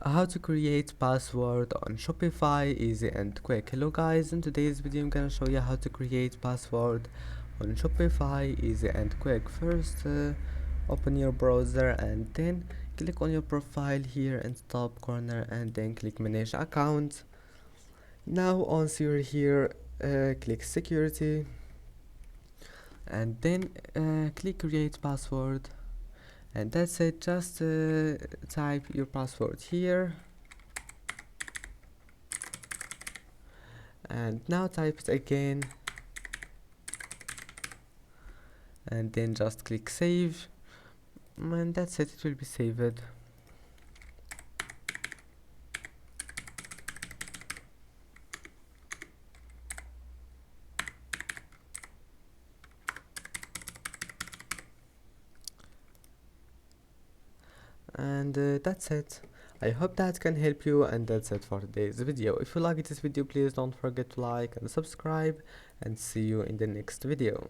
How to create password on Shopify, easy and quick. Hello guys, in today's video I'm gonna show you how to create password on Shopify, easy and quick. First open your browser and then click on your profile here in top corner and then click manage account. Now once you're here, click security and then click create password, and that's it. Just type your password here and now type it again and then just click save, and that's it, it will be saved. And that's it. I hope that can help you, and that's it for today's video. If you like this video, please don't forget to like and subscribe, and see you in the next video.